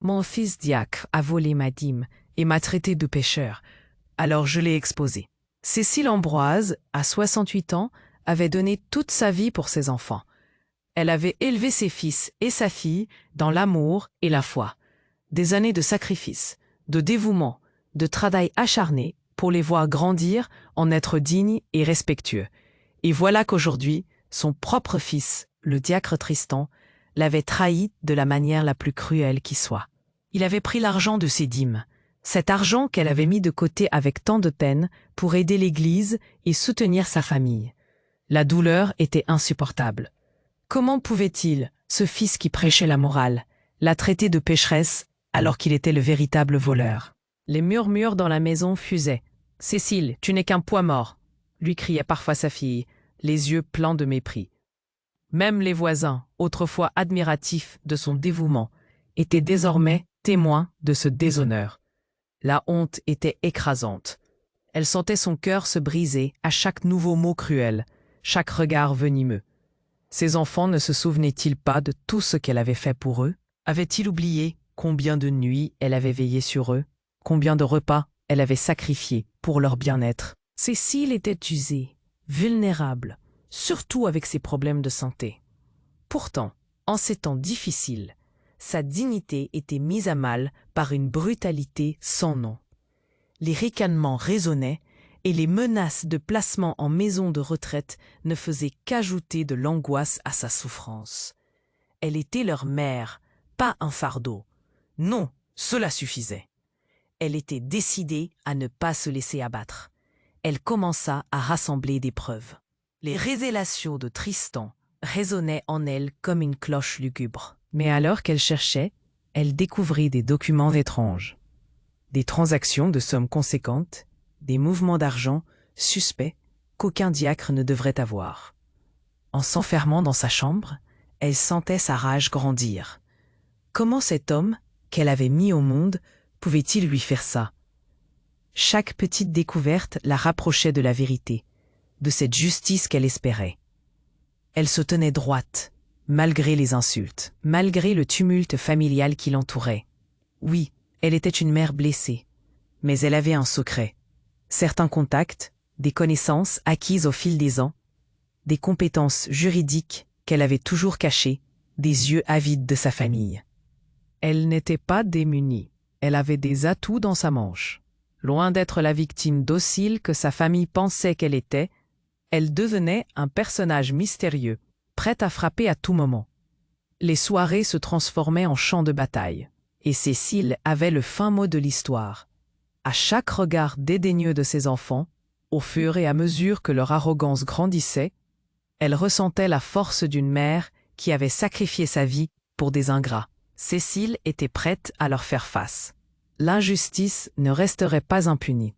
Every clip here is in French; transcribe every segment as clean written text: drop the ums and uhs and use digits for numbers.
Mon fils diacre a volé ma dîme et m'a traité de pécheur, alors je l'ai exposé. Cécile Ambroise, à 68 ans, avait donné toute sa vie pour ses enfants. Elle avait élevé ses fils et sa fille dans l'amour et la foi. Des années de sacrifice, de dévouement, de travail acharné pour les voir grandir en être dignes et respectueux. Et voilà qu'aujourd'hui, son propre fils, le diacre Tristan, l'avait trahi de la manière la plus cruelle qui soit. Il avait pris l'argent de ses dîmes, cet argent qu'elle avait mis de côté avec tant de peine pour aider l'Église et soutenir sa famille. La douleur était insupportable. Comment pouvait-il, ce fils qui prêchait la morale, la traiter de pécheresse alors qu'il était le véritable voleur? Les murmures dans la maison fusaient. « Cécile, tu n'es qu'un poids mort !» lui criait parfois sa fille, les yeux pleins de mépris. Même les voisins, autrefois admiratifs de son dévouement, étaient désormais témoins de ce déshonneur. La honte était écrasante. Elle sentait son cœur se briser à chaque nouveau mot cruel, chaque regard venimeux. Ses enfants ne se souvenaient-ils pas de tout ce qu'elle avait fait pour eux? Avaient-ils oublié combien de nuits elle avait veillé sur eux? Combien de repas elle avait sacrifiés pour leur bien-être? Cécile était usée, vulnérable, surtout avec ses problèmes de santé. Pourtant, en ces temps difficiles, sa dignité était mise à mal par une brutalité sans nom. Les ricanements résonnaient et les menaces de placement en maison de retraite ne faisaient qu'ajouter de l'angoisse à sa souffrance. Elle était leur mère, pas un fardeau. Non, cela suffisait. Elle était décidée à ne pas se laisser abattre. Elle commença à rassembler des preuves. Les révélations de Tristan résonnaient en elle comme une cloche lugubre. Mais alors qu'elle cherchait, elle découvrit des documents étranges. Des transactions de sommes conséquentes, des mouvements d'argent suspects qu'aucun diacre ne devrait avoir. En s'enfermant dans sa chambre, elle sentait sa rage grandir. Comment cet homme, qu'elle avait mis au monde, pouvait-il lui faire ça? Chaque petite découverte la rapprochait de la vérité, de cette justice qu'elle espérait. Elle se tenait droite, malgré les insultes, malgré le tumulte familial qui l'entourait. Oui, elle était une mère blessée, mais elle avait un secret. Certains contacts, des connaissances acquises au fil des ans, des compétences juridiques qu'elle avait toujours cachées, des yeux avides de sa famille. Elle n'était pas démunie, elle avait des atouts dans sa manche. Loin d'être la victime docile que sa famille pensait qu'elle était, elle devenait un personnage mystérieux, prêt à frapper à tout moment. Les soirées se transformaient en champs de bataille, et Cécile avait le fin mot de l'histoire. À chaque regard dédaigneux de ses enfants, au fur et à mesure que leur arrogance grandissait, elle ressentait la force d'une mère qui avait sacrifié sa vie pour des ingrats. Cécile était prête à leur faire face. L'injustice ne resterait pas impunie.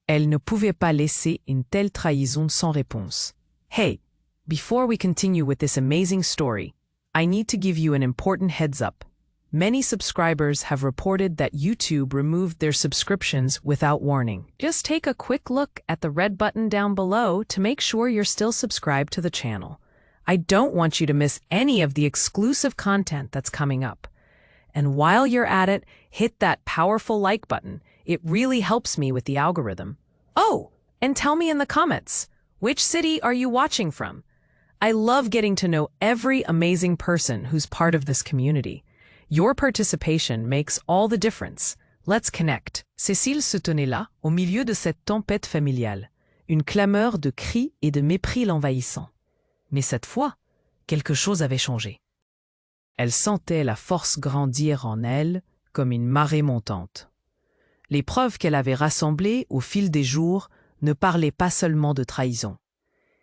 Elle ne pouvait pas laisser une telle trahison sans réponse. Hey, before we continue with this amazing story, I need to give you an important heads up. Many subscribers have reported that YouTube removed their subscriptions without warning. Just take a quick look at the red button down below to make sure you're still subscribed to the channel. I don't want you to miss any of the exclusive content that's coming up. And while you're at it, hit that powerful like button. It really helps me with the algorithm. Oh, and tell me in the comments, which city are you watching from? I love getting to know every amazing person who's part of this community. Your participation makes all the difference. Let's connect. Cécile se tenait là, au milieu de cette tempête familiale, une clameur de cris et de mépris l'envahissant. Mais cette fois, quelque chose avait changé. Elle sentait la force grandir en elle comme une marée montante. Les preuves qu'elle avait rassemblées au fil des jours ne parlaient pas seulement de trahison.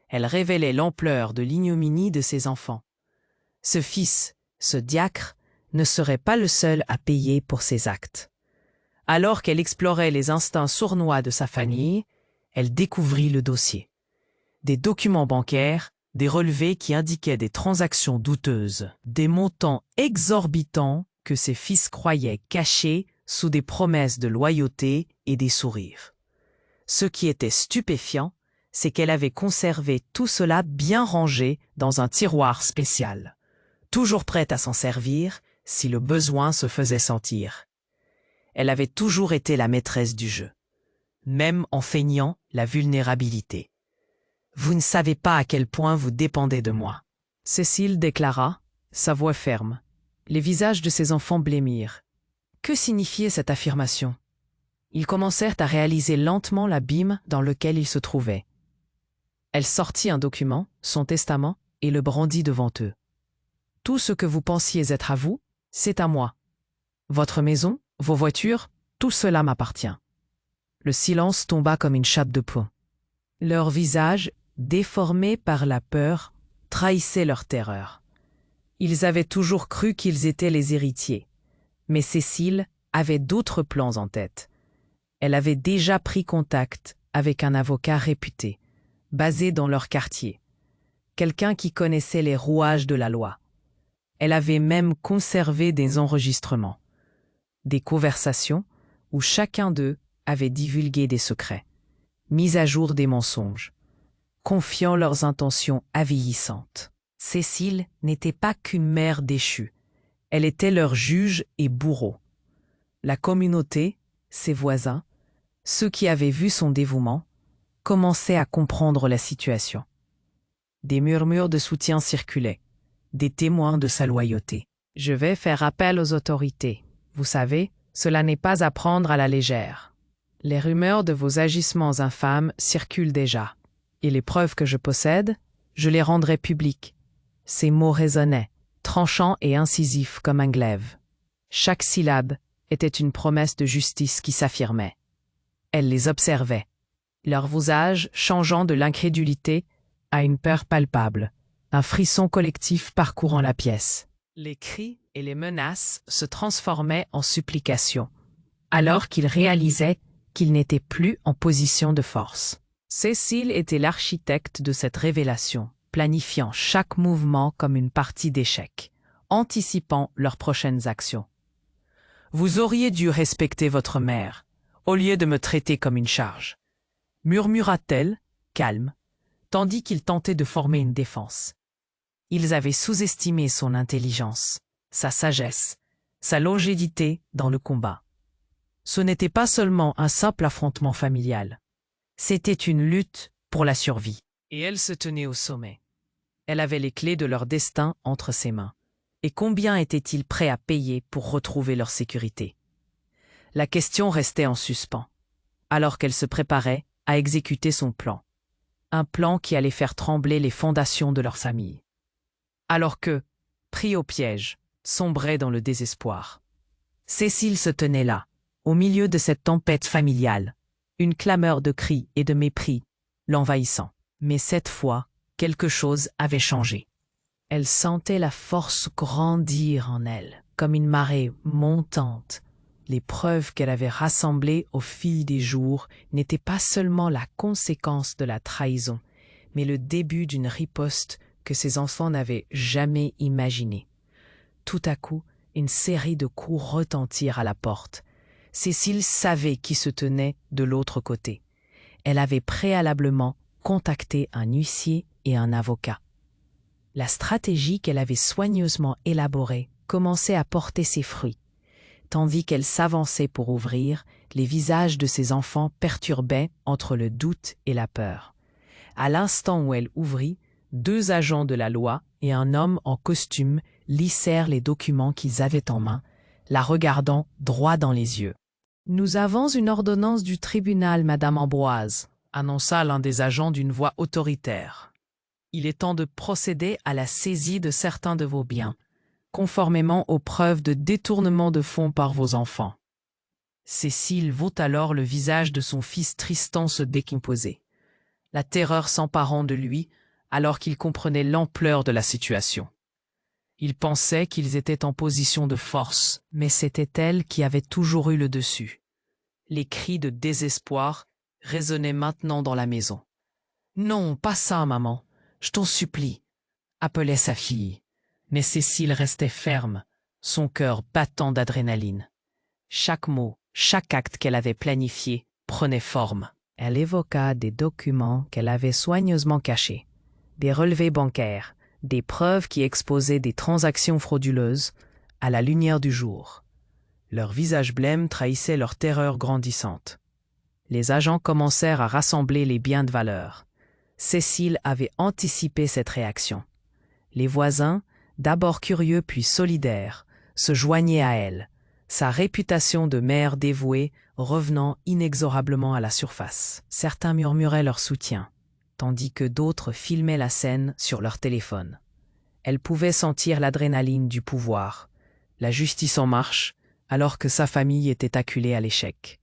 Elles révélaient l'ampleur de l'ignominie de ses enfants. Ce fils, ce diacre, ne serait pas le seul à payer pour ses actes. Alors qu'elle explorait les instincts sournois de sa famille, elle découvrit le dossier. Des documents bancaires, des relevés qui indiquaient des transactions douteuses, des montants exorbitants que ses fils croyaient cachés sous des promesses de loyauté et des sourires. Ce qui était stupéfiant, c'est qu'elle avait conservé tout cela bien rangé dans un tiroir spécial. Toujours prête à s'en servir, si le besoin se faisait sentir. Elle avait toujours été la maîtresse du jeu, même en feignant la vulnérabilité. « Vous ne savez pas à quel point vous dépendez de moi. » Cécile déclara, sa voix ferme. Les visages de ses enfants blêmirent. Que signifiait cette affirmation? Ils commencèrent à réaliser lentement l'abîme dans lequel ils se trouvaient. Elle sortit un document, son testament, et le brandit devant eux. « Tout ce que vous pensiez être à vous, c'est à moi. Votre maison, vos voitures, tout cela m'appartient. » Le silence tomba comme une chape de plomb. Leurs visages, déformés par la peur, trahissaient leur terreur. Ils avaient toujours cru qu'ils étaient les héritiers, mais Cécile avait d'autres plans en tête. Elle avait déjà pris contact avec un avocat réputé, basé dans leur quartier, quelqu'un qui connaissait les rouages de la loi. Elle avait même conservé des enregistrements, des conversations où chacun d'eux avait divulgué des secrets, mis à jour des mensonges, confiant leurs intentions avillissantes. Cécile n'était pas qu'une mère déchue, elle était leur juge et bourreau. La communauté, ses voisins, ceux qui avaient vu son dévouement, commençaient à comprendre la situation. Des murmures de soutien circulaient, des témoins de sa loyauté. « Je vais faire appel aux autorités. Vous savez, cela n'est pas à prendre à la légère. Les rumeurs de vos agissements infâmes circulent déjà, et les preuves que je possède, je les rendrai publiques. » Ces mots résonnaient, tranchants et incisifs comme un glaive. Chaque syllabe était une promesse de justice qui s'affirmait. Elle les observait, leur visage changeant de l'incrédulité à une peur palpable, un frisson collectif parcourant la pièce. Les cris et les menaces se transformaient en supplications, alors qu'ils réalisaient qu'ils n'étaient plus en position de force. Cécile était l'architecte de cette révélation, planifiant chaque mouvement comme une partie d'échecs, anticipant leurs prochaines actions. « Vous auriez dû respecter votre mère, au lieu de me traiter comme une charge, » murmura-t-elle, calme, tandis qu'il tentait de former une défense. Ils avaient sous-estimé son intelligence, sa sagesse, sa longévité dans le combat. Ce n'était pas seulement un simple affrontement familial, c'était une lutte pour la survie. Et elle se tenait au sommet. Elle avait les clés de leur destin entre ses mains. Et combien étaient-ils prêts à payer pour retrouver leur sécurité? La question restait en suspens, alors qu'elle se préparait à exécuter son plan. Un plan qui allait faire trembler les fondations de leur famille. Alors que, pris au piège, sombrait dans le désespoir. Cécile se tenait là, au milieu de cette tempête familiale, une clameur de cris et de mépris, l'envahissant. Mais cette fois, quelque chose avait changé. Elle sentait la force grandir en elle, comme une marée montante. Les preuves qu'elle avait rassemblées au fil des jours n'étaient pas seulement la conséquence de la trahison, mais le début d'une riposte que ses enfants n'avaient jamais imaginée. Tout à coup, une série de coups retentirent à la porte. Cécile savait qui se tenait de l'autre côté. Elle avait préalablement contacté un huissier et un avocat. La stratégie qu'elle avait soigneusement élaborée commençait à porter ses fruits. Tandis qu'elle s'avançait pour ouvrir, les visages de ses enfants perturbaient entre le doute et la peur. À l'instant où elle ouvrit, 2 agents de la loi et un homme en costume lissèrent les documents qu'ils avaient en main, la regardant droit dans les yeux. « Nous avons une ordonnance du tribunal, Madame Ambroise », annonça l'un des agents d'une voix autoritaire. « Il est temps de procéder à la saisie de certains de vos biens, conformément aux preuves de détournement de fonds par vos enfants. » Cécile vit alors le visage de son fils Tristan se décomposer, la terreur s'emparant de lui alors qu'il comprenait l'ampleur de la situation. Il pensait qu'ils étaient en position de force, mais c'était elle qui avait toujours eu le dessus. Les cris de désespoir résonnaient maintenant dans la maison. « Non, pas ça, maman, je t'en supplie », appelait sa fille. Mais Cécile restait ferme, son cœur battant d'adrénaline. Chaque mot, chaque acte qu'elle avait planifié prenait forme. Elle évoqua des documents qu'elle avait soigneusement cachés, des relevés bancaires, des preuves qui exposaient des transactions frauduleuses, à la lumière du jour. Leurs visages blêmes trahissaient leur terreur grandissante. Les agents commencèrent à rassembler les biens de valeur. Cécile avait anticipé cette réaction. Les voisins, d'abord curieux puis solidaires, se joignaient à elle, sa réputation de mère dévouée revenant inexorablement à la surface. Certains murmuraient leur soutien, tandis que d'autres filmaient la scène sur leur téléphone. Elle pouvait sentir l'adrénaline du pouvoir, la justice en marche, alors que sa famille était acculée à l'échec.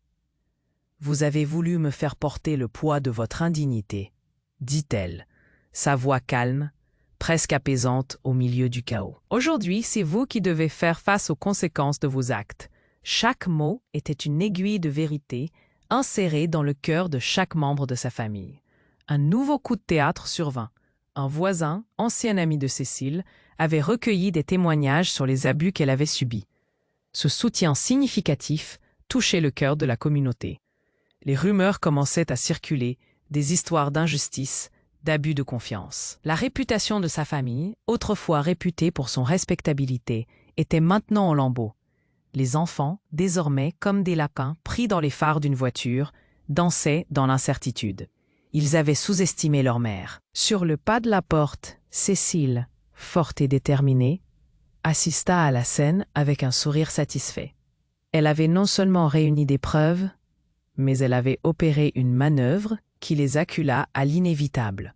« Vous avez voulu me faire porter le poids de votre indignité, » dit-elle, sa voix calme, presque apaisante au milieu du chaos. « Aujourd'hui, c'est vous qui devez faire face aux conséquences de vos actes. » Chaque mot était une aiguille de vérité insérée dans le cœur de chaque membre de sa famille. Un nouveau coup de théâtre survint. Un voisin, ancien ami de Cécile, avait recueilli des témoignages sur les abus qu'elle avait subis. Ce soutien significatif touchait le cœur de la communauté. Les rumeurs commençaient à circuler, des histoires d'injustice, d'abus de confiance. La réputation de sa famille, autrefois réputée pour son respectabilité, était maintenant en lambeaux. Les enfants, désormais comme des lapins pris dans les phares d'une voiture, dansaient dans l'incertitude. Ils avaient sous-estimé leur mère. Sur le pas de la porte, Cécile, forte et déterminée, assista à la scène avec un sourire satisfait. Elle avait non seulement réuni des preuves, mais elle avait opéré une manœuvre qui les accula à l'inévitable.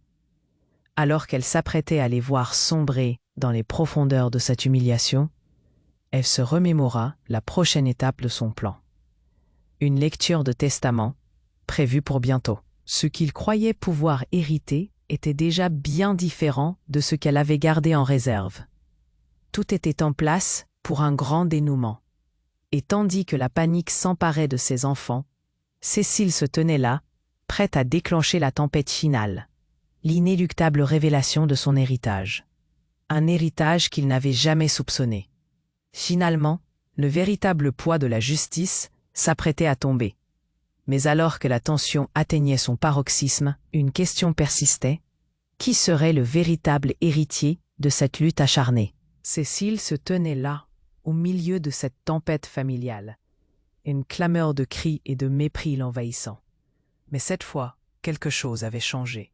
Alors qu'elle s'apprêtait à les voir sombrer dans les profondeurs de cette humiliation, elle se remémora la prochaine étape de son plan. Une lecture de testament, prévue pour bientôt. Ce qu'il croyait pouvoir hériter était déjà bien différent de ce qu'elle avait gardé en réserve. Tout était en place pour un grand dénouement. Et tandis que la panique s'emparait de ses enfants, Cécile se tenait là, prête à déclencher la tempête finale, l'inéluctable révélation de son héritage. Un héritage qu'il n'avait jamais soupçonné. Finalement, le véritable poids de la justice s'apprêtait à tomber. Mais alors que la tension atteignait son paroxysme, une question persistait. Qui serait le véritable héritier de cette lutte acharnée? Cécile se tenait là, au milieu de cette tempête familiale, une clameur de cris et de mépris l'envahissant. Mais cette fois, quelque chose avait changé.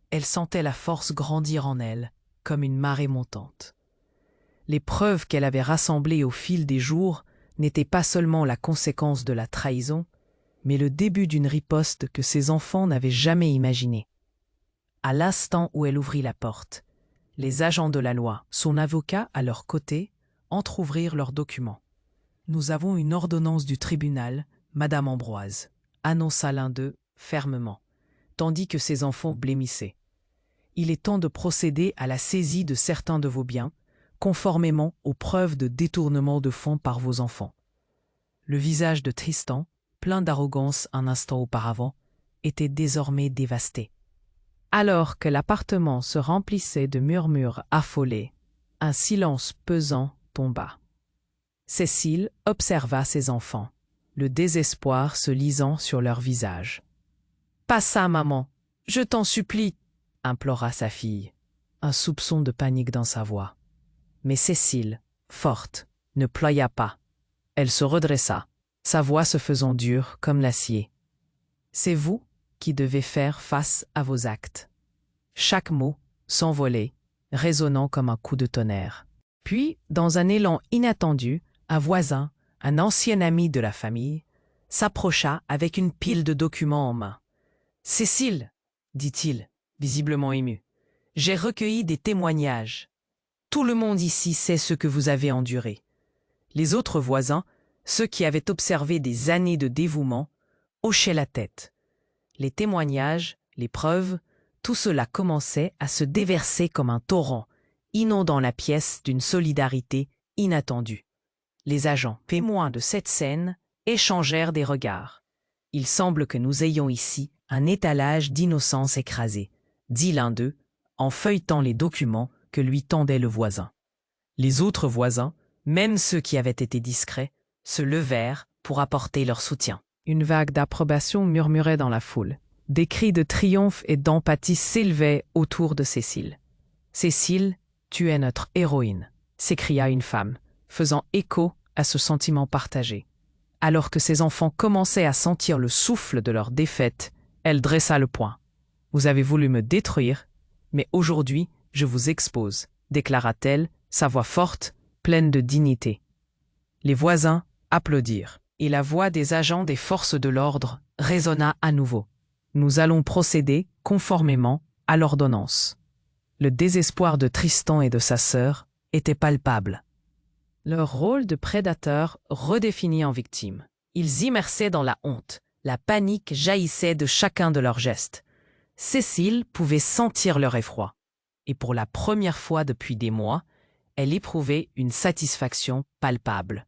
Elle sentait la force grandir en elle, comme une marée montante. Les preuves qu'elle avait rassemblées au fil des jours n'étaient pas seulement la conséquence de la trahison, mais le début d'une riposte que ses enfants n'avaient jamais imaginée. À l'instant où elle ouvrit la porte, les agents de la loi, son avocat à leur côté, entr'ouvrirent leurs documents. « Nous avons une ordonnance du tribunal, Madame Ambroise », annonça l'un d'eux fermement, tandis que ses enfants blêmissaient. « Il est temps de procéder à la saisie de certains de vos biens, conformément aux preuves de détournement de fonds par vos enfants. » Le visage de Tristan, plein d'arrogance un instant auparavant, était désormais dévasté. Alors que l'appartement se remplissait de murmures affolés, un silence pesant tomba. Cécile observa ses enfants, le désespoir se lisant sur leurs visages. « Pas ça, maman, je t'en supplie !» implora sa fille, un soupçon de panique dans sa voix. Mais Cécile, forte, ne ploya pas. Elle se redressa, sa voix se faisant dure comme l'acier. « C'est vous qui devez faire face à vos actes. » Chaque mot s'envolait, résonnant comme un coup de tonnerre. Puis, dans un élan inattendu, un voisin, un ancien ami de la famille, s'approcha avec une pile de documents en main. « Cécile, dit-il, visiblement ému, j'ai recueilli des témoignages. Tout le monde ici sait ce que vous avez enduré. » Les autres voisins, ceux qui avaient observé des années de dévouement, hochaient la tête. Les témoignages, les preuves, tout cela commençait à se déverser comme un torrent, inondant la pièce d'une solidarité inattendue. Les agents, témoins de cette scène, échangèrent des regards. « Il semble que nous ayons ici un étalage d'innocence écrasée, » dit l'un d'eux, en feuilletant les documents que lui tendait le voisin. Les autres voisins, même ceux qui avaient été discrets, se levèrent pour apporter leur soutien. Une vague d'approbation murmurait dans la foule. Des cris de triomphe et d'empathie s'élevaient autour de Cécile. « Cécile, tu es notre héroïne », s'écria une femme, faisant écho à ce sentiment partagé. Alors que ses enfants commençaient à sentir le souffle de leur défaite, elle dressa le poing. « Vous avez voulu me détruire, mais aujourd'hui, je vous expose, » déclara-t-elle, sa voix forte, pleine de dignité. Les voisins applaudirent, et la voix des agents des forces de l'ordre résonna à nouveau. « Nous allons procéder conformément à l'ordonnance. » Le désespoir de Tristan et de sa sœur était palpable. Leur rôle de prédateurs redéfini en victimes. Ils immersaient dans la honte. La panique jaillissait de chacun de leurs gestes. Cécile pouvait sentir leur effroi. Et pour la première fois depuis des mois, elle éprouvait une satisfaction palpable.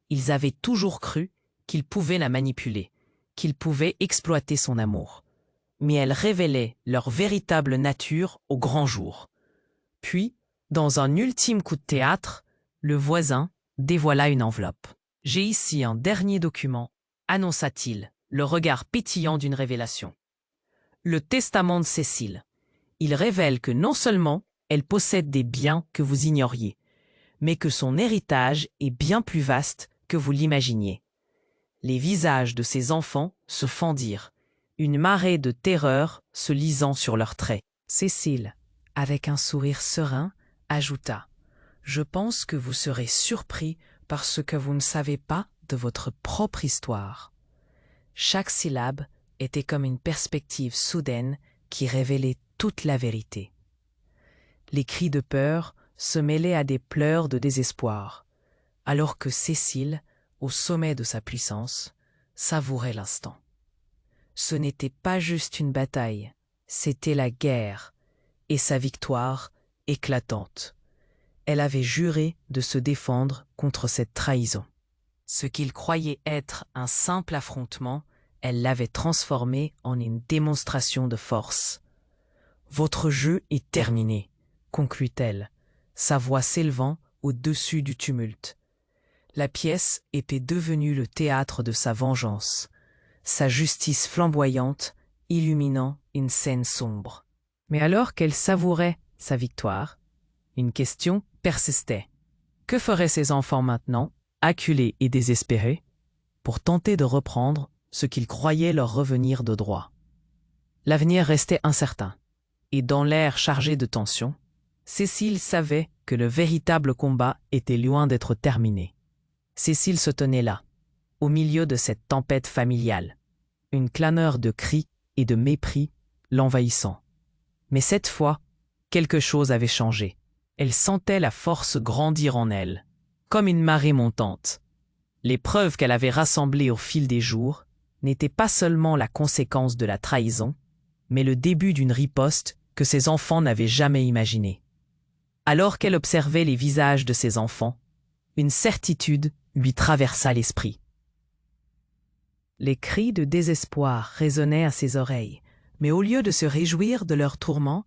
Ils avaient toujours cru qu'ils pouvaient la manipuler, qu'ils pouvaient exploiter son amour. Mais elle révélait leur véritable nature au grand jour. Puis, dans un ultime coup de théâtre, le voisin dévoila une enveloppe. « J'ai ici un dernier document », annonça-t-il, le regard pétillant d'une révélation. Le testament de Cécile. Il révèle que non seulement elle possède des biens que vous ignoriez, mais que son héritage est bien plus vaste que vous l'imaginiez. Les visages de ses enfants se fendirent, une marée de terreur se lisant sur leurs traits. Cécile, avec un sourire serein, ajouta « Je pense que vous serez surpris par ce que vous ne savez pas de votre propre histoire. » Chaque syllabe était comme une perspective soudaine qui révélait toute la vérité. Les cris de peur se mêlaient à des pleurs de désespoir, alors que Cécile, au sommet de sa puissance, savourait l'instant. Ce n'était pas juste une bataille, c'était la guerre, et sa victoire éclatante. Elle avait juré de se défendre contre cette trahison. Ce qu'il croyait être un simple affrontement, elle l'avait transformé en une démonstration de force. « Votre jeu est terminé », conclut-elle, sa voix s'élevant au-dessus du tumulte. La pièce était devenue le théâtre de sa vengeance, sa justice flamboyante illuminant une scène sombre. Mais alors qu'elle savourait sa victoire, une question persistait. Que feraient ses enfants maintenant, acculés et désespérés, pour tenter de reprendre ce qu'ils croyaient leur revenir de droit? L'avenir restait incertain, et dans l'air chargé de tension, Cécile savait que le véritable combat était loin d'être terminé. Cécile se tenait là, au milieu de cette tempête familiale, une clameur de cris et de mépris l'envahissant. Mais cette fois, quelque chose avait changé. Elle sentait la force grandir en elle, comme une marée montante. Les preuves qu'elle avait rassemblées au fil des jours n'étaient pas seulement la conséquence de la trahison, mais le début d'une riposte que ses enfants n'avaient jamais imaginée. Alors qu'elle observait les visages de ses enfants, une certitude lui traversa l'esprit. Les cris de désespoir résonnaient à ses oreilles, mais au lieu de se réjouir de leur tourment,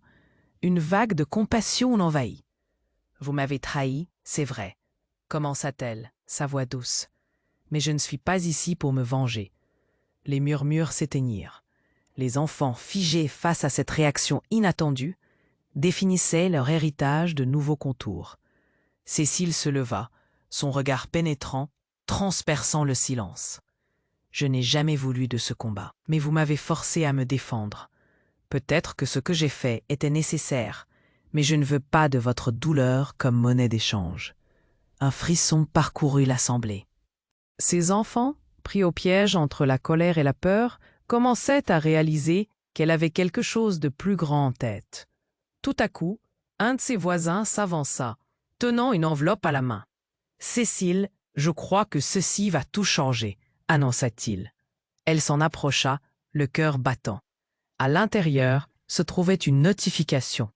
une vague de compassion l'envahit. « Vous m'avez trahi, c'est vrai, » commença-t-elle, sa voix douce. « Mais je ne suis pas ici pour me venger. » Les murmures s'éteignirent. Les enfants, figés face à cette réaction inattendue, définissaient leur héritage de nouveaux contours. Cécile se leva, son regard pénétrant, transperçant le silence. « Je n'ai jamais voulu de ce combat, mais vous m'avez forcé à me défendre. Peut-être que ce que j'ai fait était nécessaire, mais je ne veux pas de votre douleur comme monnaie d'échange. » Un frisson parcourut l'assemblée. Ses enfants, pris au piège entre la colère et la peur, commençaient à réaliser qu'elle avait quelque chose de plus grand en tête. Tout à coup, un de ses voisins s'avança, tenant une enveloppe à la main. « Cécile, je crois que ceci va tout changer, » annonça-t-il. Elle s'en approcha, le cœur battant. À l'intérieur se trouvait une notification.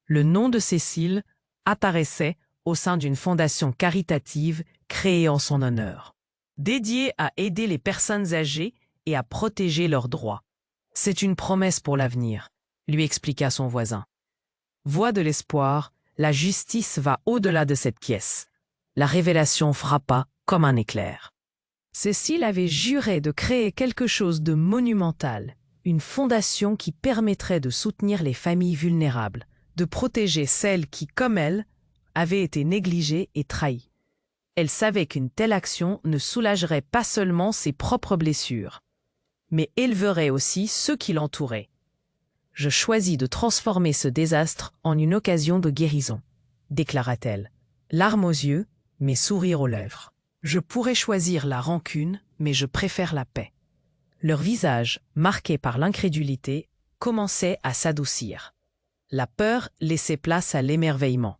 Le nom de Cécile apparaissait au sein d'une fondation caritative créée en son honneur, dédiée à aider les personnes âgées et à protéger leurs droits. « C'est une promesse pour l'avenir », lui expliqua son voisin. « Voix de l'espoir, la justice va au-delà de cette pièce. » La révélation frappa comme un éclair. Cécile avait juré de créer quelque chose de monumental, une fondation qui permettrait de soutenir les familles vulnérables, de protéger celles qui, comme elle, avaient été négligées et trahies. Elle savait qu'une telle action ne soulagerait pas seulement ses propres blessures, mais éleverait aussi ceux qui l'entouraient. Je choisis de transformer ce désastre en une occasion de guérison, déclara-t-elle, larmes aux yeux, mais sourire aux lèvres. Je pourrais choisir la rancune, mais je préfère la paix. Leur visage, marqué par l'incrédulité, commençait à s'adoucir. La peur laissait place à l'émerveillement.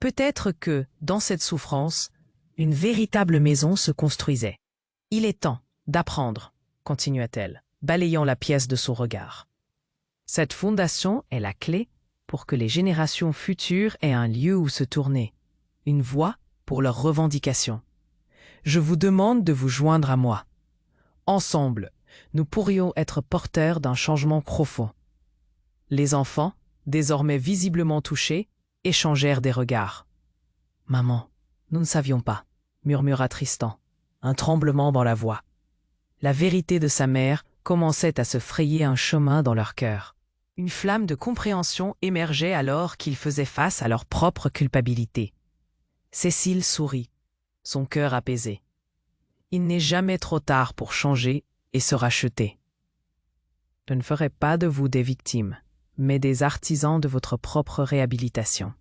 Peut-être que, dans cette souffrance, une véritable maison se construisait. Il est temps d'apprendre, continua-t-elle, balayant la pièce de son regard. Cette fondation est la clé pour que les générations futures aient un lieu où se tourner, une voie pour leurs revendications. Je vous demande de vous joindre à moi. Ensemble, nous pourrions être porteurs d'un changement profond. Les enfants, désormais visiblement touchés, échangèrent des regards. « Maman, nous ne savions pas, » murmura Tristan, un tremblement dans la voix. La vérité de sa mère commençait à se frayer un chemin dans leur cœur. Une flamme de compréhension émergeait alors qu'ils faisaient face à leur propre culpabilité. Cécile sourit, son cœur apaisé. Il n'est jamais trop tard pour changer et se racheter. Je ne ferai pas de vous des victimes, mais des artisans de votre propre réhabilitation.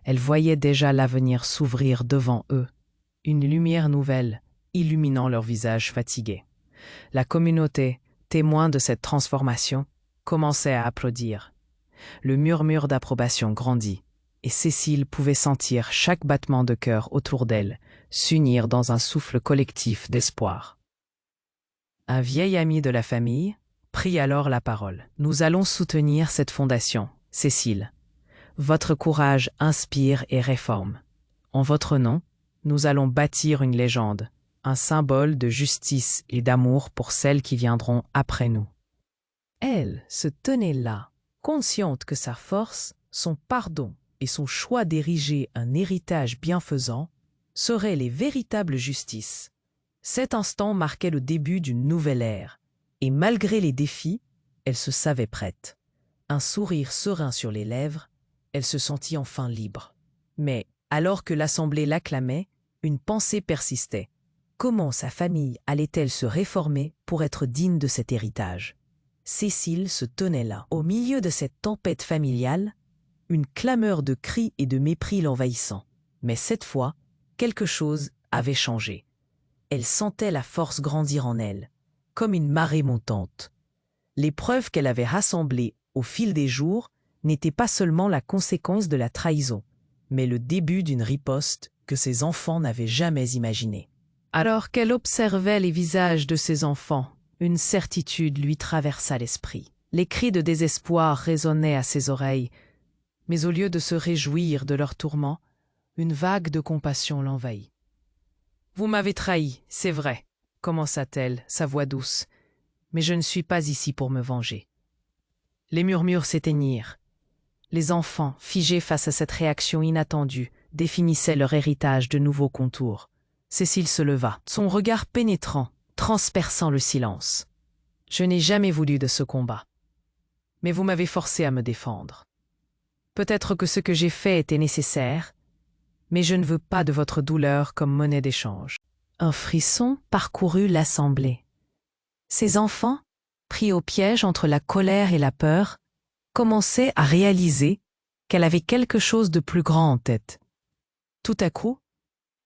Elle voyait déjà l'avenir s'ouvrir devant eux, une lumière nouvelle illuminant leurs visages fatigués. La communauté, témoin de cette transformation, commençait à applaudir. Le murmure d'approbation grandit, et Cécile pouvait sentir chaque battement de cœur autour d'elle s'unir dans un souffle collectif d'espoir. Un vieil ami de la famille prit alors la parole. « Nous allons soutenir cette fondation, Cécile. Votre courage inspire et réforme. En votre nom, nous allons bâtir une légende, un symbole de justice et d'amour pour celles qui viendront après nous. » Elle se tenait là, consciente que sa force, son pardon et son choix d'ériger un héritage bienfaisant seraient les véritables justices. Cet instant marquait le début d'une nouvelle ère, et malgré les défis, elle se savait prête. Un sourire serein sur les lèvres, elle se sentit enfin libre. Mais, alors que l'Assemblée l'acclamait, une pensée persistait. Comment sa famille allait-elle se réformer pour être digne de cet héritage? Cécile se tenait là, au milieu de cette tempête familiale, une clameur de cris et de mépris l'envahissant. Mais cette fois, quelque chose avait changé. Elle sentait la force grandir en elle, comme une marée montante. Les preuves qu'elle avait rassemblées au fil des jours n'étaient pas seulement la conséquence de la trahison, mais le début d'une riposte que ses enfants n'avaient jamais imaginée. Alors qu'elle observait les visages de ses enfants, une certitude lui traversa l'esprit. Les cris de désespoir résonnaient à ses oreilles, mais au lieu de se réjouir de leur tourment, une vague de compassion l'envahit. « Vous m'avez trahi, c'est vrai, » commença-t-elle, sa voix douce, « mais je ne suis pas ici pour me venger. » Les murmures s'éteignirent. Les enfants, figés face à cette réaction inattendue, définissaient leur héritage de nouveaux contours. Cécile se leva, son regard pénétrant, transperçant le silence. « Je n'ai jamais voulu de ce combat. Mais vous m'avez forcé à me défendre. Peut-être que ce que j'ai fait était nécessaire, mais je ne veux pas de votre douleur comme monnaie d'échange. » Un frisson parcourut l'assemblée. Ces enfants, pris au piège entre la colère et la peur, commençaient à réaliser qu'elle avait quelque chose de plus grand en tête. Tout à coup,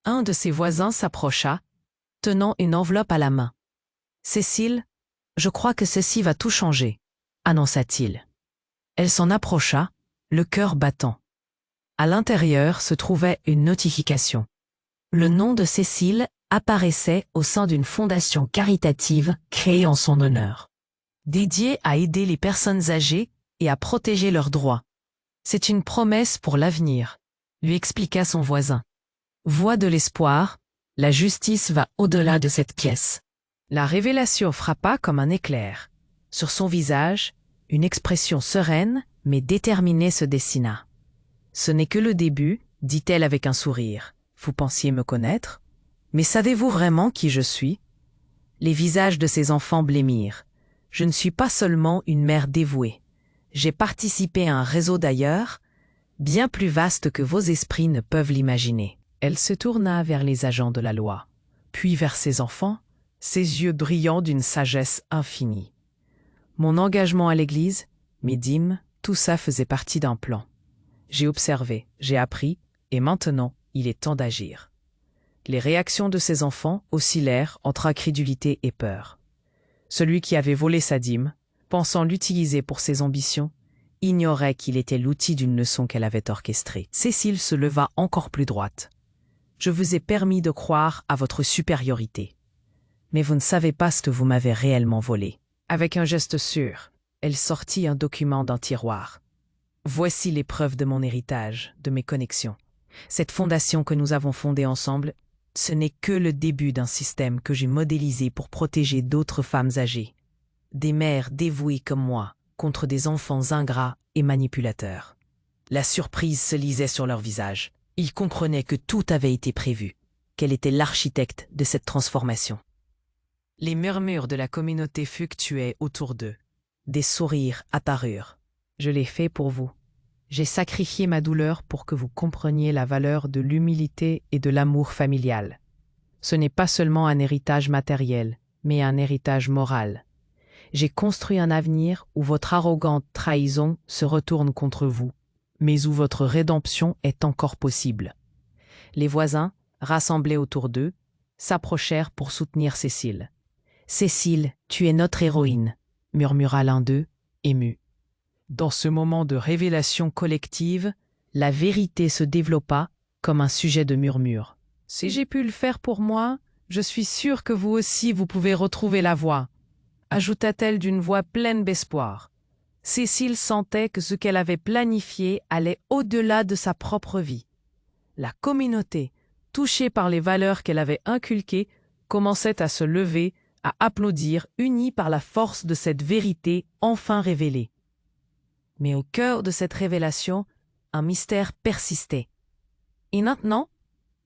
un de ses voisins s'approcha, tenant une enveloppe à la main. « Cécile, je crois que ceci va tout changer, » annonça-t-il. Elle s'en approcha, le cœur battant. À l'intérieur se trouvait une notification. Le nom de Cécile apparaissait au sein d'une fondation caritative créée en son honneur, dédiée à aider les personnes âgées et à protéger leurs droits. « C'est une promesse pour l'avenir, » lui expliqua son voisin. « Voix de l'espoir, la justice va au-delà de cette pièce. » La révélation frappa comme un éclair. Sur son visage, une expression sereine mais déterminée se dessina. « Ce n'est que le début, » dit-elle avec un sourire. « Vous pensiez me connaître? Mais savez-vous vraiment qui je suis ?» Les visages de ses enfants blêmirent. « Je ne suis pas seulement une mère dévouée. J'ai participé à un réseau d'ailleurs, bien plus vaste que vos esprits ne peuvent l'imaginer. Elle se tourna vers les agents de la loi, puis vers ses enfants, ses yeux brillants d'une sagesse infinie. Mon engagement à l'Église, mes dîmes, tout ça faisait partie d'un plan. J'ai observé, j'ai appris, et maintenant, il est temps d'agir. Les réactions de ses enfants oscillèrent entre incrédulité et peur. Celui qui avait volé sa dîme, pensant l'utiliser pour ses ambitions, ignorait qu'il était l'outil d'une leçon qu'elle avait orchestrée. Cécile se leva encore plus droite. « Je vous ai permis de croire à votre supériorité. Mais vous ne savez pas ce que vous m'avez réellement volé. » Avec un geste sûr, elle sortit un document d'un tiroir. « Voici les preuves de mon héritage, de mes connexions. Cette fondation que nous avons fondée ensemble, ce n'est que le début d'un système que j'ai modélisé pour protéger d'autres femmes âgées, des mères dévouées comme moi, contre des enfants ingrats et manipulateurs. » La surprise se lisait sur leurs visages. Ils comprenaient que tout avait été prévu, qu'elle était l'architecte de cette transformation. Les murmures de la communauté fluctuaient autour d'eux. Des sourires apparurent. « Je l'ai fait pour vous. J'ai sacrifié ma douleur pour que vous compreniez la valeur de l'humilité et de l'amour familial. Ce n'est pas seulement un héritage matériel, mais un héritage moral. J'ai construit un avenir où votre arrogante trahison se retourne contre vous, mais où votre rédemption est encore possible. » Les voisins, rassemblés autour d'eux, s'approchèrent pour soutenir Cécile. « Cécile, tu es notre héroïne », murmura l'un d'eux, ému. Dans ce moment de révélation collective, la vérité se développa comme un sujet de murmure. « Si j'ai pu le faire pour moi, je suis sûre que vous aussi vous pouvez retrouver la voie », ajouta-t-elle d'une voix pleine d'espoir. Cécile sentait que ce qu'elle avait planifié allait au-delà de sa propre vie. La communauté, touchée par les valeurs qu'elle avait inculquées, commençait à se lever, à applaudir, unie par la force de cette vérité enfin révélée. Mais au cœur de cette révélation, un mystère persistait. « Et maintenant ?»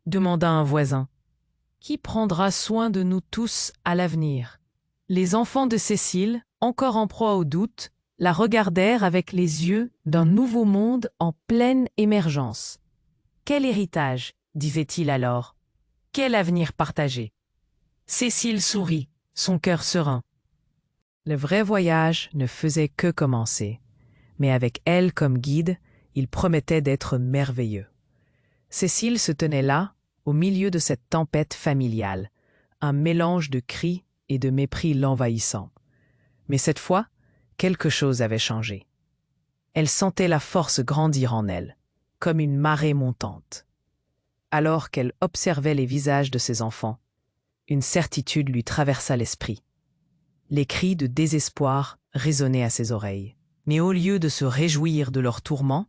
demanda un voisin. « Qui prendra soin de nous tous à l'avenir ?» Les enfants de Cécile, encore en proie au doute, la regardèrent avec les yeux d'un nouveau monde en pleine émergence. « Quel héritage ?» disait-il alors. « Quel avenir partagé ?» Cécile sourit, son cœur serein. Le vrai voyage ne faisait que commencer, mais avec elle comme guide, il promettait d'être merveilleux. Cécile se tenait là, au milieu de cette tempête familiale, un mélange de cris et de mépris l'envahissant. Mais cette fois, quelque chose avait changé. Elle sentait la force grandir en elle, comme une marée montante. Alors qu'elle observait les visages de ses enfants, une certitude lui traversa l'esprit. Les cris de désespoir résonnaient à ses oreilles. Mais au lieu de se réjouir de leur tourment,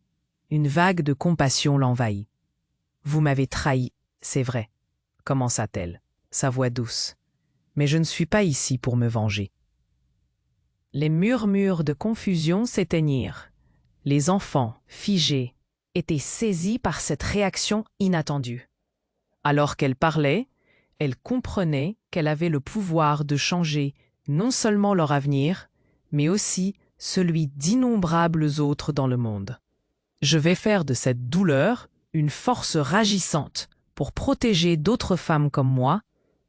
une vague de compassion l'envahit. « Vous m'avez trahi, c'est vrai, » commença-t-elle, sa voix douce. « Mais je ne suis pas ici pour me venger. » Les murmures de confusion s'éteignirent. Les enfants, figés, étaient saisis par cette réaction inattendue. Alors qu'elle parlait, elle comprenait qu'elle avait le pouvoir de changer non seulement leur avenir, mais aussi celui d'innombrables autres dans le monde. « Je vais faire de cette douleur une force ragissante pour protéger d'autres femmes comme moi,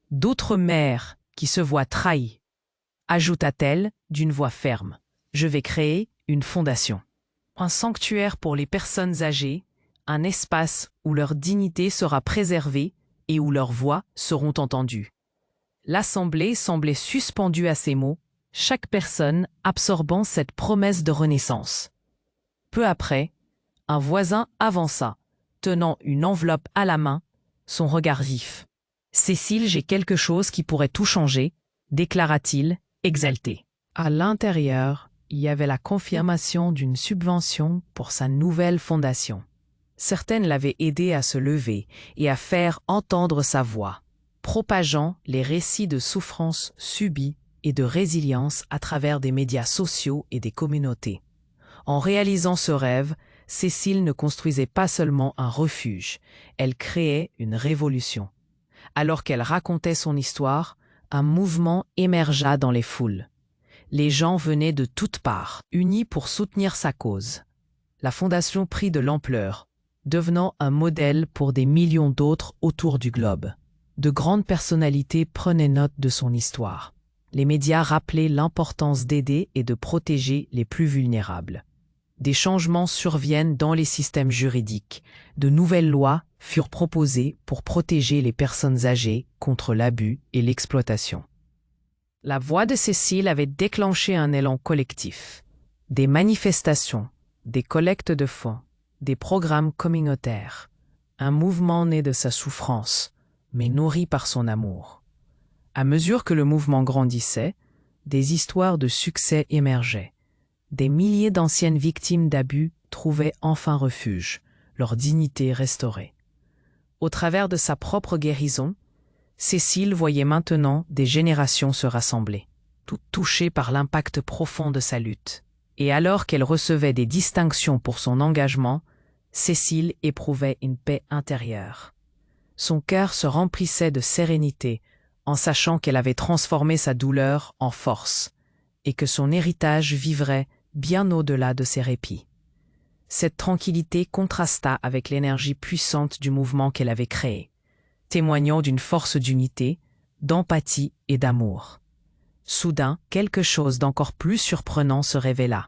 d'autres mères qui se voient trahies. » Ajouta-t-elle d'une voix ferme. « Je vais créer une fondation. Un sanctuaire pour les personnes âgées, un espace où leur dignité sera préservée et où leurs voix seront entendues. » L'assemblée semblait suspendue à ces mots, chaque personne absorbant cette promesse de renaissance. Peu après, un voisin avança, tenant une enveloppe à la main, son regard vif. « Cécile, j'ai quelque chose qui pourrait tout changer », déclara-t-il, exalté. À l'intérieur, il y avait la confirmation d'une subvention pour sa nouvelle fondation. Certaines l'avaient aidé à se lever et à faire entendre sa voix, propageant les récits de souffrances subies et de résilience à travers des médias sociaux et des communautés. En réalisant ce rêve, Cécile ne construisait pas seulement un refuge, elle créait une révolution. Alors qu'elle racontait son histoire, un mouvement émergea dans les foules. Les gens venaient de toutes parts, unis pour soutenir sa cause. La fondation prit de l'ampleur, devenant un modèle pour des millions d'autres autour du globe. De grandes personnalités prenaient note de son histoire. Les médias rappelaient l'importance d'aider et de protéger les plus vulnérables. Des changements surviennent dans les systèmes juridiques. De nouvelles lois furent proposées pour protéger les personnes âgées contre l'abus et l'exploitation. La voix de Cécile avait déclenché un élan collectif. Des manifestations, des collectes de fonds, des programmes communautaires. Un mouvement né de sa souffrance, mais nourri par son amour. À mesure que le mouvement grandissait, des histoires de succès émergeaient. Des milliers d'anciennes victimes d'abus trouvaient enfin refuge, leur dignité restaurée. Au travers de sa propre guérison, Cécile voyait maintenant des générations se rassembler, toutes touchées par l'impact profond de sa lutte. Et alors qu'elle recevait des distinctions pour son engagement, Cécile éprouvait une paix intérieure. Son cœur se remplissait de sérénité en sachant qu'elle avait transformé sa douleur en force et que son héritage vivrait bien au-delà de ses répits. Cette tranquillité contrasta avec l'énergie puissante du mouvement qu'elle avait créé, témoignant d'une force d'unité, d'empathie et d'amour. Soudain, quelque chose d'encore plus surprenant se révéla.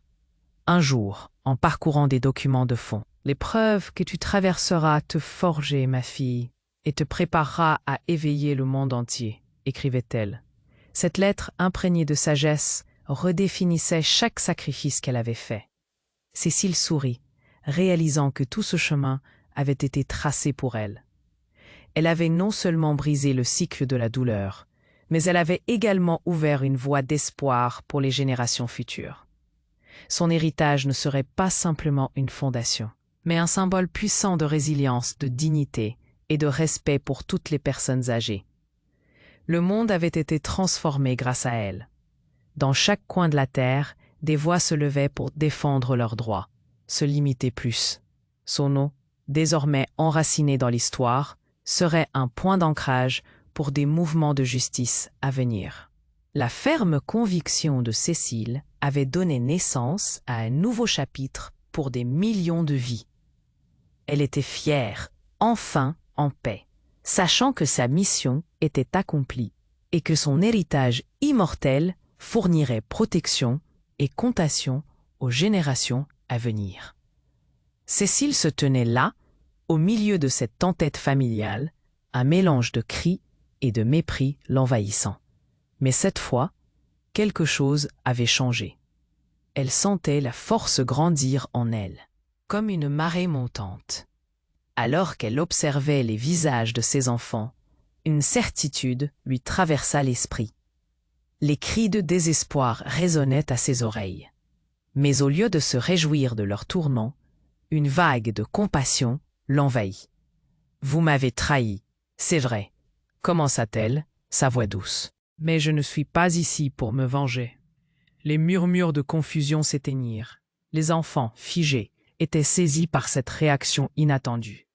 Un jour, en parcourant des documents de fond, l'épreuve que tu traverseras te forger, ma fille, et te préparera à éveiller le monde entier, écrivait-elle. Cette lettre imprégnée de sagesse redéfinissait chaque sacrifice qu'elle avait fait. Cécile sourit, réalisant que tout ce chemin avait été tracé pour elle. Elle avait non seulement brisé le cycle de la douleur, mais elle avait également ouvert une voie d'espoir pour les générations futures. Son héritage ne serait pas simplement une fondation, mais un symbole puissant de résilience, de dignité et de respect pour toutes les personnes âgées. Le monde avait été transformé grâce à elle. Dans chaque coin de la terre, des voix se levaient pour défendre leurs droits, se limiter plus. Son nom, désormais enraciné dans l'histoire, serait un point d'ancrage pour des mouvements de justice à venir. La ferme conviction de Cécile avait donné naissance à un nouveau chapitre pour des millions de vies. Elle était fière, enfin en paix, sachant que sa mission était accomplie et que son héritage immortel fournirait protection et compassion aux générations à venir. Cécile se tenait là, au milieu de cette tempête familiale, un mélange de cris et de mépris l'envahissant. Mais cette fois, quelque chose avait changé. Elle sentait la force grandir en elle, comme une marée montante. Alors qu'elle observait les visages de ses enfants, une certitude lui traversa l'esprit. Les cris de désespoir résonnaient à ses oreilles. Mais au lieu de se réjouir de leur tourment, une vague de compassion l'envahit. « Vous m'avez trahi, c'est vrai », commença-t-elle, sa voix douce. « Mais je ne suis pas ici pour me venger. » Les murmures de confusion s'éteignirent. Les enfants, figés, étaient saisis par cette réaction inattendue.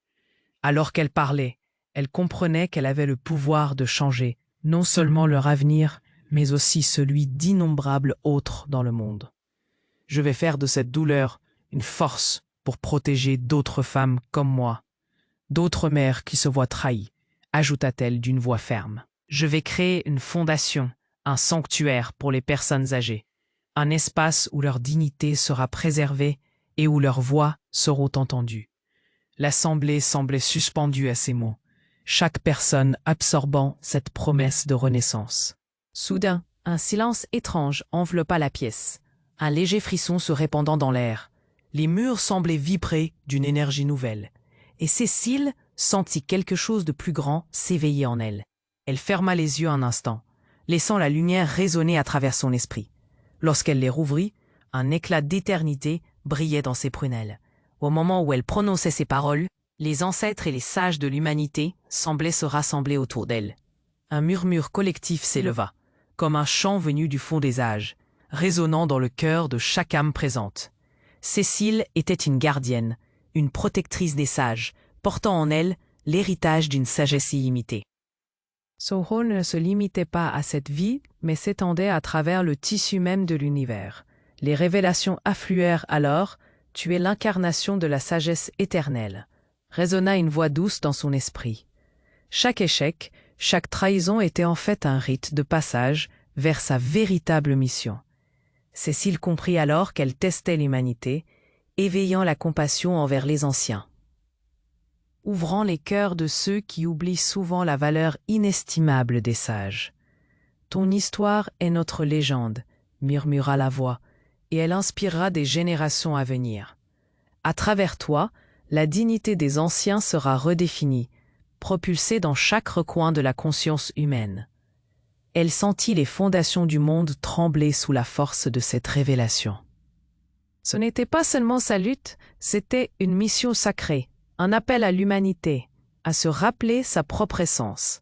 Alors qu'elle parlait, elle comprenait qu'elle avait le pouvoir de changer non seulement leur avenir, mais aussi celui d'innombrables autres dans le monde. « Je vais faire de cette douleur une force pour protéger d'autres femmes comme moi, d'autres mères qui se voient trahies, ajouta-t-elle d'une voix ferme. Je vais créer une fondation, un sanctuaire pour les personnes âgées, un espace où leur dignité sera préservée et où leurs voix seront entendues. » L'assemblée semblait suspendue à ces mots, chaque personne absorbant cette promesse de renaissance. Soudain, un silence étrange enveloppa la pièce, un léger frisson se répandant dans l'air. Les murs semblaient vibrer d'une énergie nouvelle, et Cécile sentit quelque chose de plus grand s'éveiller en elle. Elle ferma les yeux un instant, laissant la lumière résonner à travers son esprit. Lorsqu'elle les rouvrit, un éclat d'éternité brillait dans ses prunelles. Au moment où elle prononçait ces paroles, les ancêtres et les sages de l'humanité semblaient se rassembler autour d'elle. Un murmure collectif s'éleva, comme un chant venu du fond des âges, résonnant dans le cœur de chaque âme présente. Cécile était une gardienne, une protectrice des sages, portant en elle l'héritage d'une sagesse illimitée. Son rôle ne se limitait pas à cette vie, mais s'étendait à travers le tissu même de l'univers. Les révélations affluèrent alors, tu es l'incarnation de la sagesse éternelle, résonna une voix douce dans son esprit. Chaque échec, chaque trahison était en fait un rite de passage vers sa véritable mission. Cécile comprit alors qu'elle testait l'humanité, éveillant la compassion envers les anciens. Ouvrant les cœurs de ceux qui oublient souvent la valeur inestimable des sages. « Ton histoire est notre légende », murmura la voix, et elle inspirera des générations à venir. À travers toi, la dignité des anciens sera redéfinie, propulsée dans chaque recoin de la conscience humaine. Elle sentit les fondations du monde trembler sous la force de cette révélation. Ce n'était pas seulement sa lutte, c'était une mission sacrée, un appel à l'humanité, à se rappeler sa propre essence.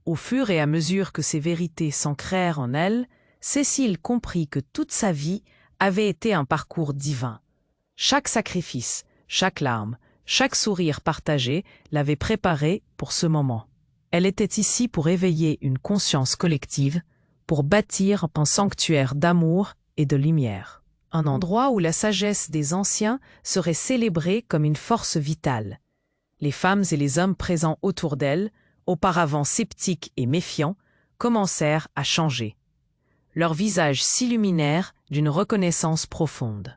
Au fur et à mesure que ces vérités s'ancrèrent en elle, Cécile comprit que toute sa vie avait été un parcours divin. Chaque sacrifice, chaque larme, chaque sourire partagé l'avait préparée pour ce moment. Elle était ici pour éveiller une conscience collective, pour bâtir un sanctuaire d'amour et de lumière. Un endroit où la sagesse des anciens serait célébrée comme une force vitale. Les femmes et les hommes présents autour d'elle, auparavant sceptiques et méfiants, commencèrent à changer. Leurs visages s'illuminèrent d'une reconnaissance profonde.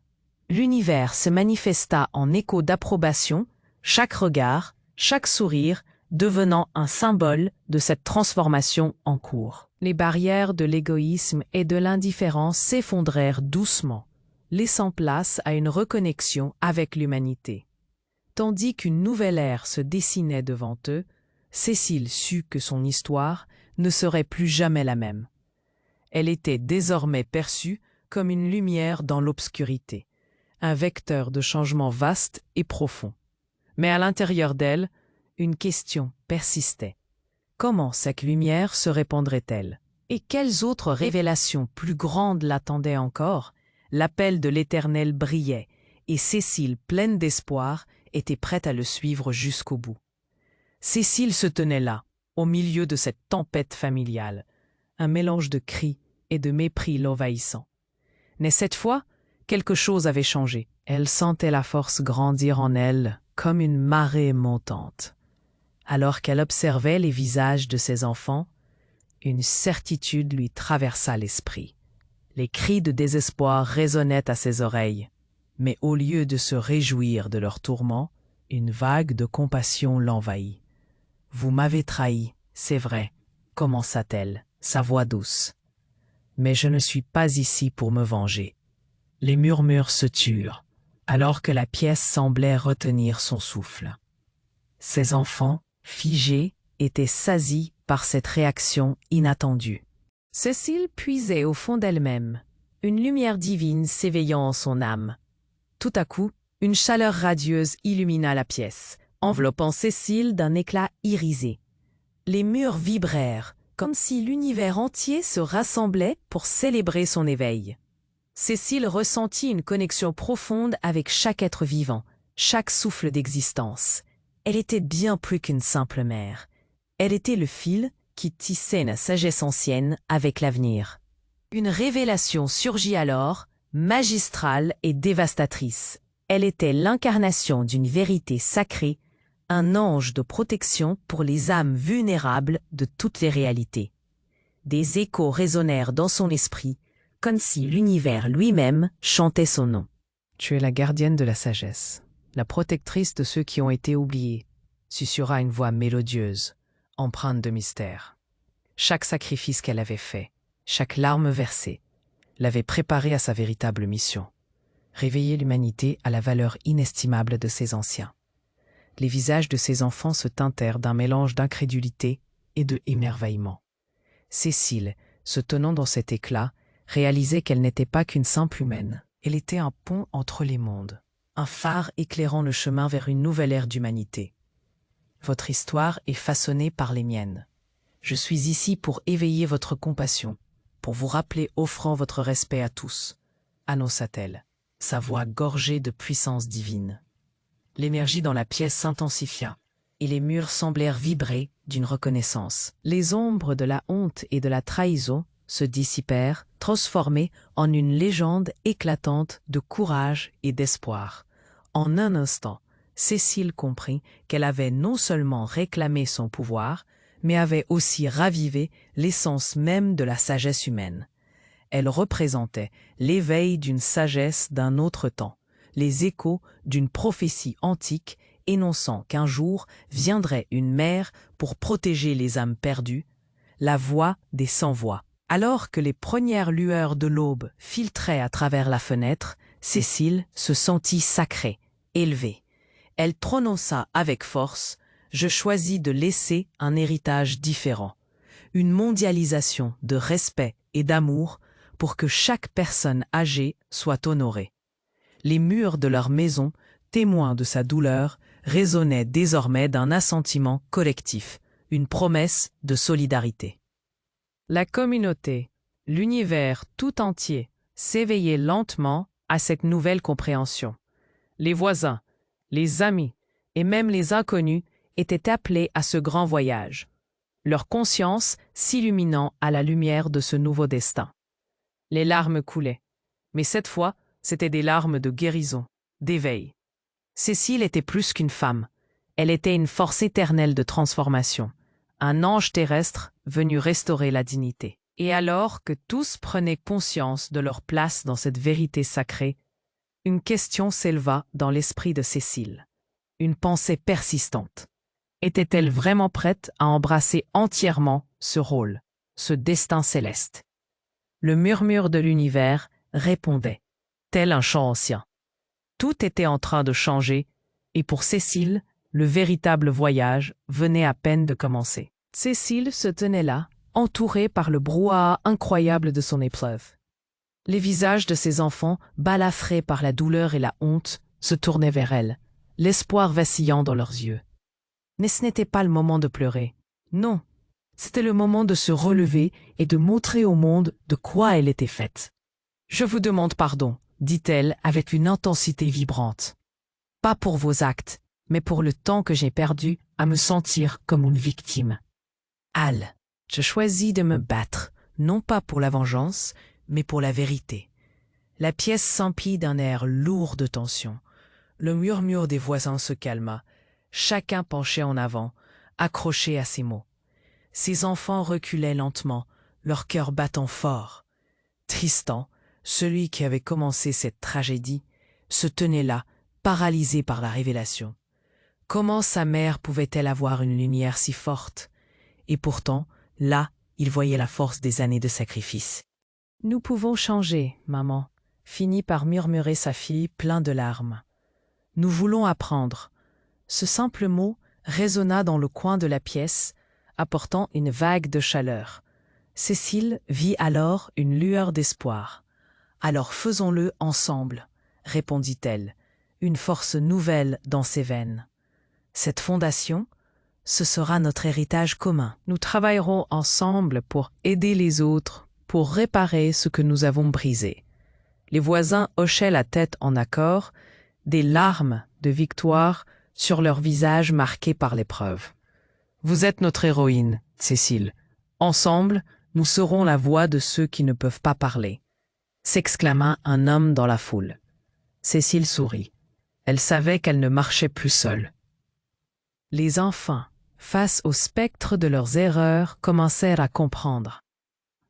L'univers se manifesta en écho d'approbation, chaque regard, chaque sourire, devenant un symbole de cette transformation en cours. Les barrières de l'égoïsme et de l'indifférence s'effondrèrent doucement, laissant place à une reconnexion avec l'humanité. Tandis qu'une nouvelle ère se dessinait devant eux, Cécile sut que son histoire ne serait plus jamais la même. Elle était désormais perçue comme une lumière dans l'obscurité, un vecteur de changement vaste et profond. Mais à l'intérieur d'elle, une question persistait. Comment cette lumière se répandrait-elle? Et quelles autres révélations plus grandes l'attendaient encore? L'appel de l'Éternel brillait, et Cécile, pleine d'espoir, était prête à le suivre jusqu'au bout. Cécile se tenait là, au milieu de cette tempête familiale, un mélange de cris et de mépris l'envahissant. Mais cette fois, quelque chose avait changé. Elle sentait la force grandir en elle comme une marée montante. Alors qu'elle observait les visages de ses enfants, une certitude lui traversa l'esprit. Les cris de désespoir résonnaient à ses oreilles, mais au lieu de se réjouir de leur tourment, une vague de compassion l'envahit. « Vous m'avez trahi, c'est vrai, » commença-t-elle, sa voix douce. « Mais je ne suis pas ici pour me venger. » Les murmures se turent, alors que la pièce semblait retenir son souffle. Ses enfants, figés, étaient saisis par cette réaction inattendue. Cécile puisait au fond d'elle-même, une lumière divine s'éveillant en son âme. Tout à coup, une chaleur radieuse illumina la pièce, enveloppant Cécile d'un éclat irisé. Les murs vibrèrent, comme si l'univers entier se rassemblait pour célébrer son éveil. Cécile ressentit une connexion profonde avec chaque être vivant, chaque souffle d'existence. Elle était bien plus qu'une simple mère. Elle était le fil qui tissait la sagesse ancienne avec l'avenir. Une révélation surgit alors, magistrale et dévastatrice. Elle était l'incarnation d'une vérité sacrée, un ange de protection pour les âmes vulnérables de toutes les réalités. Des échos résonnèrent dans son esprit, comme si l'univers lui-même chantait son nom. Tu es la gardienne de la sagesse, la protectrice de ceux qui ont été oubliés, susurra une voix mélodieuse, empreinte de mystère. Chaque sacrifice qu'elle avait fait, chaque larme versée, l'avait préparée à sa véritable mission. Réveiller l'humanité à la valeur inestimable de ses anciens. Les visages de ses enfants se teintèrent d'un mélange d'incrédulité et de émerveillement. Cécile, se tenant dans cet éclat, réalisait qu'elle n'était pas qu'une simple humaine. Elle était un pont entre les mondes, un phare éclairant le chemin vers une nouvelle ère d'humanité. Votre histoire est façonnée par les miennes. Je suis ici pour éveiller votre compassion, pour vous rappeler offrant votre respect à tous, annonça-t-elle, sa voix gorgée de puissance divine. L'énergie dans la pièce s'intensifia, et les murs semblèrent vibrer d'une reconnaissance. Les ombres de la honte et de la trahison se dissipèrent, transformées en une légende éclatante de courage et d'espoir. En un instant, Cécile comprit qu'elle avait non seulement réclamé son pouvoir, mais avait aussi ravivé l'essence même de la sagesse humaine. Elle représentait l'éveil d'une sagesse d'un autre temps, les échos d'une prophétie antique énonçant qu'un jour viendrait une mère pour protéger les âmes perdues, la voix des sans-voix. Alors que les premières lueurs de l'aube filtraient à travers la fenêtre, Cécile se sentit sacrée, élevée. Elle prononça avec force « Je choisis de laisser un héritage différent, une mondialisation de respect et d'amour pour que chaque personne âgée soit honorée. » Les murs de leur maison, témoins de sa douleur, résonnaient désormais d'un assentiment collectif, une promesse de solidarité. La communauté, l'univers tout entier, s'éveillait lentement à cette nouvelle compréhension. Les voisins, les amis et même les inconnus étaient appelés à ce grand voyage, leur conscience s'illuminant à la lumière de ce nouveau destin. Les larmes coulaient, mais cette fois, c'étaient des larmes de guérison, d'éveil. Cécile était plus qu'une femme, elle était une force éternelle de transformation, un ange terrestre venu restaurer la dignité. Et alors que tous prenaient conscience de leur place dans cette vérité sacrée, une question s'éleva dans l'esprit de Cécile, une pensée persistante. Était-elle vraiment prête à embrasser entièrement ce rôle, ce destin céleste? Le murmure de l'univers répondait, tel un chant ancien. Tout était en train de changer, et pour Cécile, le véritable voyage venait à peine de commencer. Cécile se tenait là, entourée par le brouhaha incroyable de son épreuve. Les visages de ses enfants, balafrés par la douleur et la honte, se tournaient vers elle, l'espoir vacillant dans leurs yeux. Mais ce n'était pas le moment de pleurer. Non, c'était le moment de se relever et de montrer au monde de quoi elle était faite. « Je vous demande pardon », dit-elle avec une intensité vibrante. « Pas pour vos actes, mais pour le temps que j'ai perdu à me sentir comme une victime. Al, je choisis de me battre, non pas pour la vengeance, mais pour la vérité. » La pièce s'emplit d'un air lourd de tension. Le murmure des voisins se calma. Chacun penchait en avant, accroché à ses mots. Ses enfants reculaient lentement, leur cœur battant fort. Tristan, celui qui avait commencé cette tragédie, se tenait là, paralysé par la révélation. Comment sa mère pouvait-elle avoir une lumière si forte? Et pourtant, là, il voyait la force des années de sacrifice. « Nous pouvons changer, maman », finit par murmurer sa fille plein de larmes. « Nous voulons apprendre. » Ce simple mot résonna dans le coin de la pièce, apportant une vague de chaleur. Cécile vit alors une lueur d'espoir. « Alors faisons-le ensemble », répondit-elle, une force nouvelle dans ses veines. « Cette fondation, ce sera notre héritage commun. Nous travaillerons ensemble pour aider les autres, pour réparer ce que nous avons brisé. » Les voisins hochaient la tête en accord, des larmes de victoire sur leurs visages marqués par l'épreuve. « Vous êtes notre héroïne, Cécile. Ensemble, nous serons la voix de ceux qui ne peuvent pas parler. » s'exclama un homme dans la foule. Cécile sourit. Elle savait qu'elle ne marchait plus seule. Les enfants, face au spectre de leurs erreurs, commencèrent à comprendre.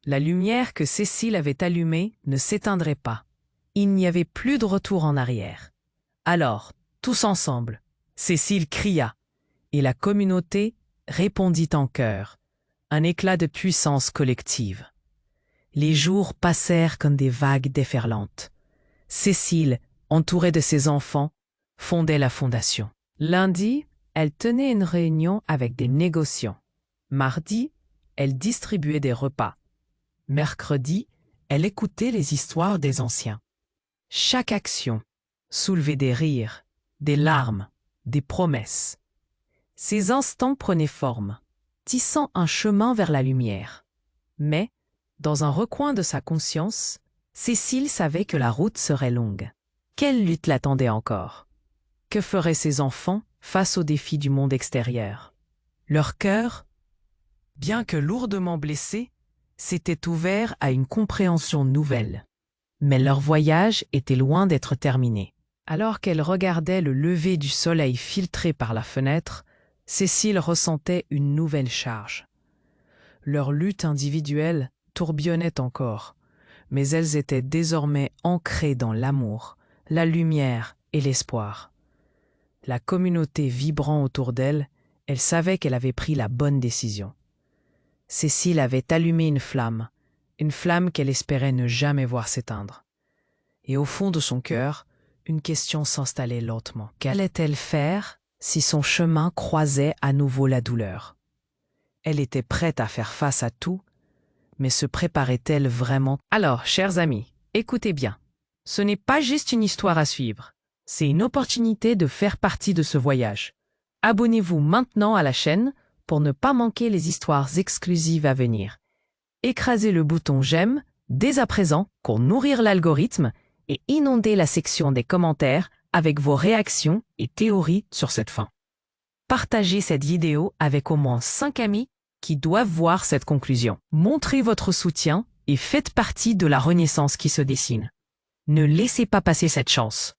La lumière que Cécile avait allumée ne s'éteindrait pas. Il n'y avait plus de retour en arrière. Alors, tous ensemble, Cécile cria, et la communauté répondit en chœur, un éclat de puissance collective. Les jours passèrent comme des vagues déferlantes. Cécile, entourée de ses enfants, fondait la fondation. Lundi, elle tenait une réunion avec des négociants. Mardi, elle distribuait des repas. Mercredi, elle écoutait les histoires des anciens. Chaque action soulevait des rires, des larmes, des promesses. Ces instants prenaient forme, tissant un chemin vers la lumière. Mais, dans un recoin de sa conscience, Cécile savait que la route serait longue. Quelle lutte l'attendait encore? Que feraient ses enfants face aux défis du monde extérieur? Leur cœur, bien que lourdement blessé, s'était ouvert à une compréhension nouvelle. Mais leur voyage était loin d'être terminé. Alors qu'elle regardait le lever du soleil filtré par la fenêtre, Cécile ressentait une nouvelle charge. Leur lutte individuelle tourbillonnait encore, mais elles étaient désormais ancrées dans l'amour, la lumière et l'espoir. La communauté vibrant autour d'elle, elle savait qu'elle avait pris la bonne décision. Cécile avait allumé une flamme qu'elle espérait ne jamais voir s'éteindre. Et au fond de son cœur, une question s'installait lentement. Qu'allait-elle faire si son chemin croisait à nouveau la douleur? Elle était prête à faire face à tout, mais se préparait-elle vraiment? Alors, chers amis, écoutez bien. Ce n'est pas juste une histoire à suivre, c'est une opportunité de faire partie de ce voyage. Abonnez-vous maintenant à la chaîne pour ne pas manquer les histoires exclusives à venir. Écrasez le bouton j'aime dès à présent pour nourrir l'algorithme et inonder la section des commentaires avec vos réactions et théories sur cette fin. Partagez cette vidéo avec au moins 5 amis qui doivent voir cette conclusion. Montrez votre soutien et faites partie de la renaissance qui se dessine. Ne laissez pas passer cette chance.